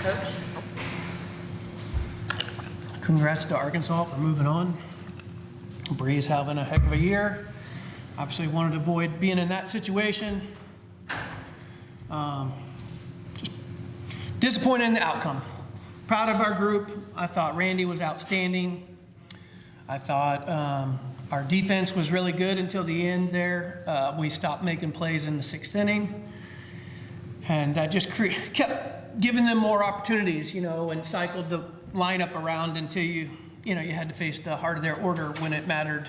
Coach. Congrats to Arkansas for moving on. Bree's having a heck of a year. Obviously wanted to avoid being in that situation. Just disappointed in the outcome. Proud of our group. I thought Randy was outstanding. I thought our defense was really good until the end there. We stopped making plays in the 6th inning. And that just kept giving them more opportunities, and cycled the lineup around until you had to face the heart of their order when it mattered.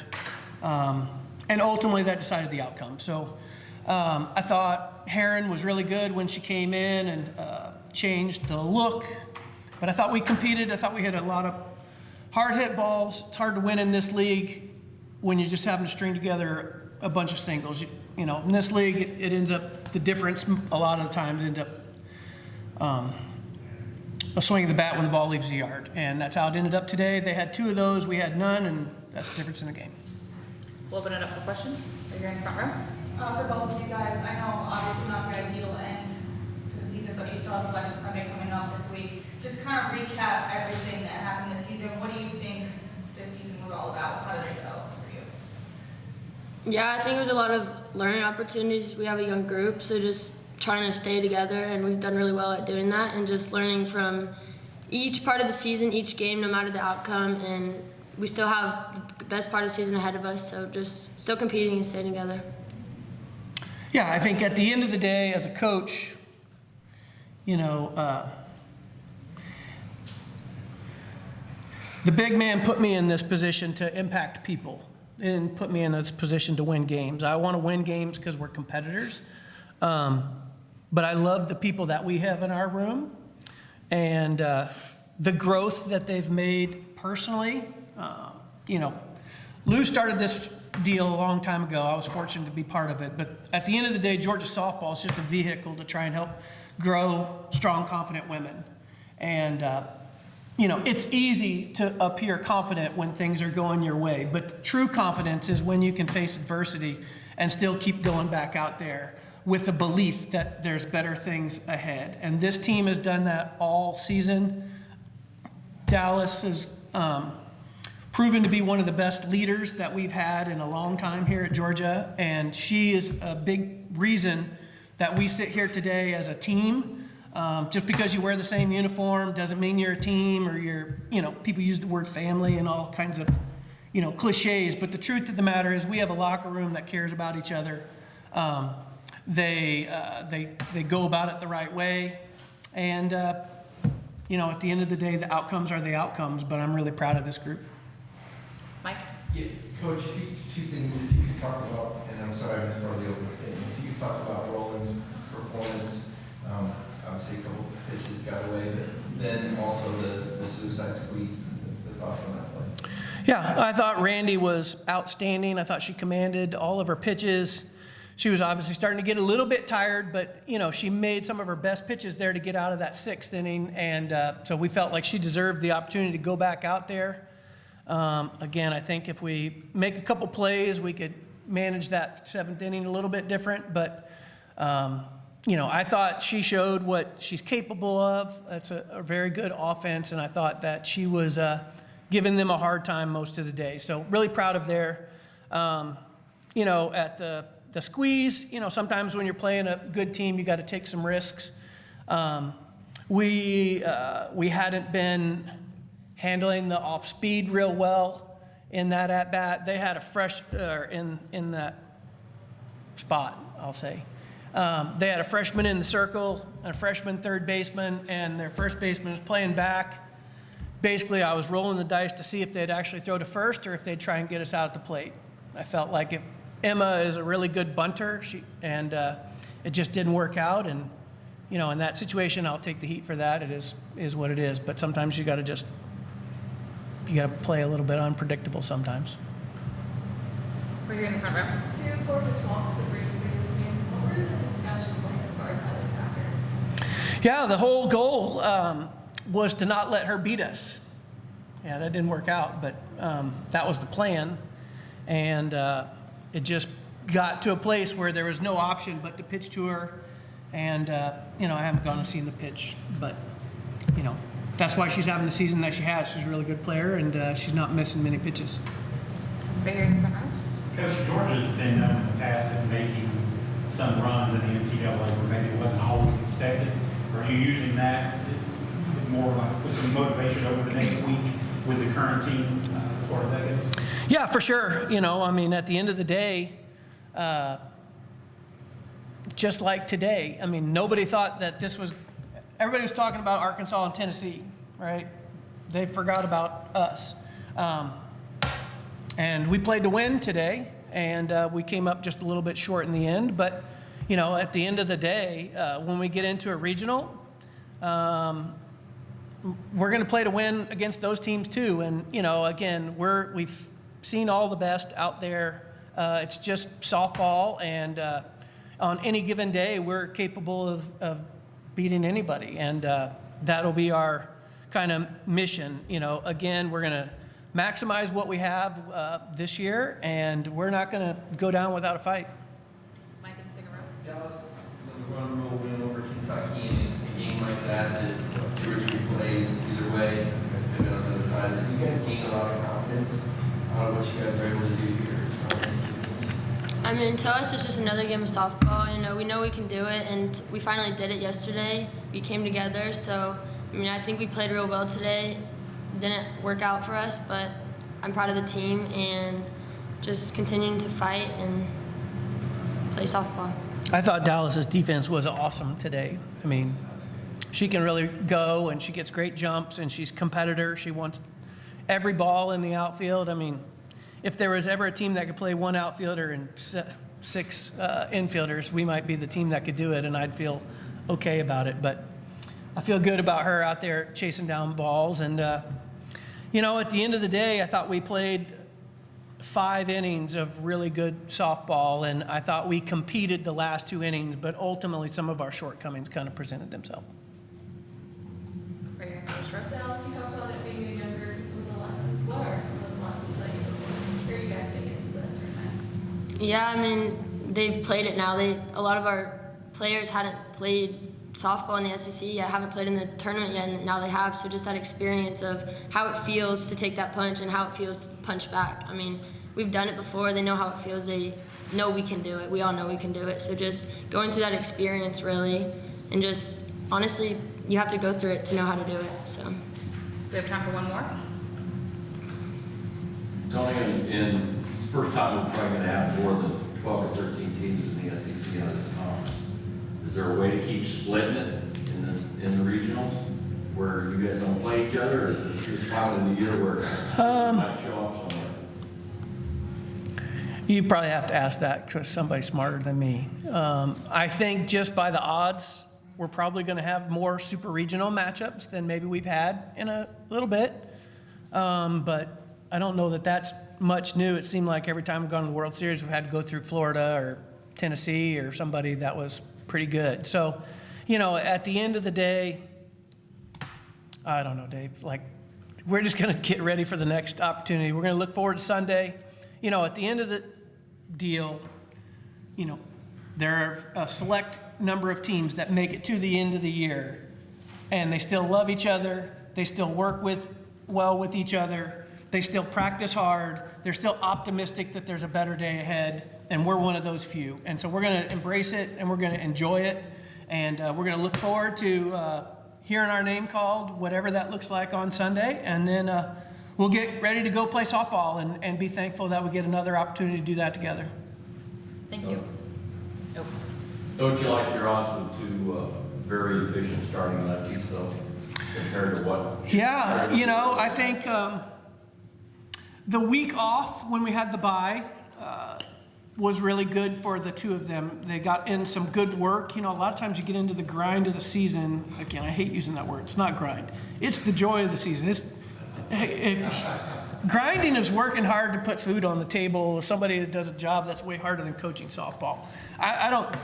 And ultimately that decided the outcome. So I thought Heron was really good when she came in and changed the look. But I thought we competed. I thought we had a lot of hard hit balls. It's hard to win in this league when you're just having to string together a bunch of singles. In this league, it ends up, the difference a lot of the times ends up a swing of the bat when the ball leaves the yard. And that's how it ended up today. They had 2 of those, we had none, and that's the difference in the game. We'll open it up for questions. Are you in the front row? For both of you guys, I know obviously not the ideal end to the season, but you still have Selection Sunday coming up this week. Just kind of recap everything that happened this season. What do you think this season was all about? How did it go for you? Yeah, I think it was a lot of learning opportunities. We have a young group, so just trying to stay together, and we've done really well at doing that, and just learning from each part of the season, each game, no matter the outcome, and we still have the best part of the season ahead of us, so just still competing and staying together. Yeah, I think at the end of the day, as a coach, the big man put me in this position to impact people and put me in this position to win games. I want to win games because we're competitors. But I love the people that we have in our room and the growth that they've made personally. Lou started this deal a long time ago. I was fortunate to be part of it. But at the end of the day, Georgia softball is just a vehicle to try and help grow strong, confident women. And, it's easy to appear confident when things are going your way. But true confidence is when you can face adversity and still keep going back out there with the belief that there's better things ahead. And this team has done that all season. Dallas has proven to be one of the best leaders that we've had in a long time here at Georgia. And she is a big reason that we sit here today as a team. Just because you wear the same uniform doesn't mean you're a team, or people use the word family and all kinds of, cliches. But the truth of the matter is we have a locker room that cares about each other. They go about it the right way. And, at the end of the day, the outcomes are the outcomes, but I'm really proud of this group. Mike? Yeah, Coach, two things if you could talk about, and I'm sorry I missed part of the opening statement, if you could talk about Roland's performance, obviously a couple of pitches got away, but then also the suicide squeeze, the thoughts on that play. Yeah, I thought Randy was outstanding. I thought she commanded all of her pitches. She was obviously starting to get a little bit tired, but she made some of her best pitches there to get out of that 6th inning, and so we felt like she deserved the opportunity to go back out there. Again, I think if we make a couple plays, we could manage that 7th inning a little bit different, but I thought she showed what she's capable of. That's a very good offense, and I thought that she was giving them a hard time most of the day. So really proud of their, at the squeeze, sometimes when you're playing a good team, you got to take some risks. We hadn't been handling the off speed real well in that at bat. They had a fresh in that spot, I'll say. They had a freshman in the circle and a freshman third baseman, and their first baseman was playing back. Basically, I was rolling the dice to see if they'd actually throw to first or if they'd try and get us out at the plate. I felt like Emma is a really good bunter, and it just didn't work out. And in that situation, I'll take the heat for that. It is what it is. But sometimes you got to play a little bit unpredictable sometimes. We're here in the front row. To forward talks to bring to the game, what were the discussions like as far as how to attack her? Yeah, the whole goal was to not let her beat us. Yeah, that didn't work out, but that was the plan. And it just got to a place where there was no option but to pitch to her. And, I haven't gone and seen the pitch, but that's why she's having the season that she has. She's a really good player, and she's not missing many pitches. Right here in the front row. Coach, Georgia's been known in the past at making some runs in the NCAA where maybe it wasn't always expected. Are you using that more like with some motivation over the next week with the current team as far as that goes? Yeah, for sure. At the end of the day, just like today, nobody thought that everybody was talking about Arkansas and Tennessee, right? They forgot about us. And we played to win today, and we came up just a little bit short in the end. But, at the end of the day, when we get into a regional, we're going to play to win against those teams too. And, again, we've seen all the best out there. It's just softball, and on any given day, we're capable of beating anybody. And that'll be our kind of mission. Again, we're going to maximize what we have this year, and we're not going to go down without a fight. Mike in the second row. Dallas, the run rule win over Kentucky in a game like that, 2 or 3 plays either way, you guys could have been on the other side. You guys gain a lot of confidence out of what you guys are able to do here. To us, it's just another game of softball. We know we can do it, and we finally did it yesterday. We came together, so I think we played real well today. Didn't work out for us, but I'm proud of the team and just continuing to fight and play softball. I thought Dallas's defense was awesome today. She can really go, and she gets great jumps, and she's a competitor. She wants every ball in the outfield. If there was ever a team that could play 1 outfielder and 6 infielders, we might be the team that could do it, and I'd feel okay about it. But I feel good about her out there chasing down balls. And, at the end of the day, I thought we played 5 innings of really good softball, and I thought we competed the last 2 innings, but ultimately some of our shortcomings kind of presented themselves. Right here in the first row. Dallas, you talked about it being a younger and some of the lessons. What are some of those lessons that you hear you guys take into the tournament? Yeah, they've played it now. A lot of our players hadn't played softball in the SEC yet, haven't played in the tournament yet, and now they have. So just that experience of how it feels to take that punch and how it feels to punch back. We've done it before. They know how it feels. They know we can do it. We all know we can do it. So just going through that experience really, and just honestly, you have to go through it to know how to do it. So. We have time for one more. Tony, in this first time we're probably going to have more than 12 or 13 teams in the SEC out of this conference. Is there a way to keep splitting it in the regionals where you guys don't play each other, or is this just finally the year where you might show up somewhere? You probably have to ask that because somebody's smarter than me. I think just by the odds, we're probably going to have more super regional matchups than maybe we've had in a little bit. But I don't know that that's much new. It seemed like every time we've gone to the World Series, we've had to go through Florida or Tennessee or somebody that was pretty good. So, at the end of the day, I don't know, Dave. We're just going to get ready for the next opportunity. We're going to look forward to Sunday. At the end of the deal, there are a select number of teams that make it to the end of the year, and they still love each other. They still work well with each other. They still practice hard. They're still optimistic that there's a better day ahead, and we're one of those few. And so we're going to embrace it, and we're going to enjoy it, and we're going to look forward to hearing our name called, whatever that looks like on Sunday, and then we'll get ready to go play softball and be thankful that we get another opportunity to do that together. Thank you. Nope. Don't you like your odds with 2 very efficient starting lefties, though, compared to what? Yeah, I think the week off when we had the bye was really good for the 2 of them. They got in some good work. A lot of times you get into the grind of the season. Again, I hate using that word. It's not grind. It's the joy of the season. Grinding is working hard to put food on the table. Somebody that does a job that's way harder than coaching softball.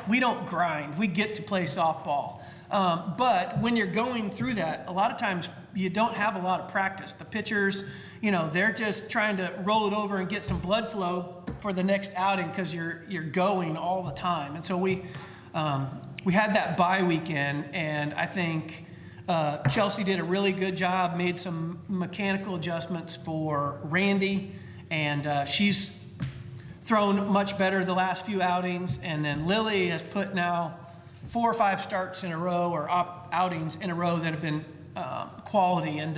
We don't grind. We get to play softball. But when you're going through that, a lot of times you don't have a lot of practice. The pitchers, they're just trying to roll it over and get some blood flow for the next outing because you're going all the time. And so we had that bye weekend, and I think Chelsea did a really good job, made some mechanical adjustments for Randy, and she's thrown much better the last few outings. And then Lily has put now 4 or 5 starts in a row, or outings in a row that have been quality. And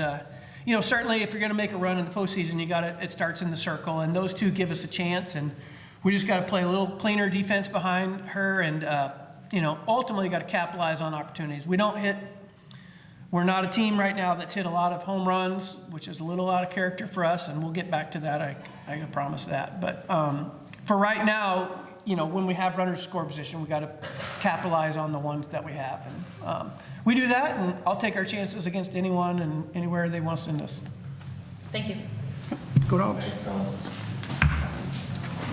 you know, certainly if you're going to make a run in the postseason, it starts in the circle, and those two give us a chance. And we just got to play a little cleaner defense behind her, and you know, ultimately got to capitalize on opportunities. We're not a team right now that's hit a lot of home runs, which is a little out of character for us, and we'll get back to that. I can promise that. But for right now, you know, when we have runners score position, we got to capitalize on the ones that we have, and we do that. And I'll take our chances against anyone and anywhere they want to send us. Thank you. Go Dogs. Thanks, Tom.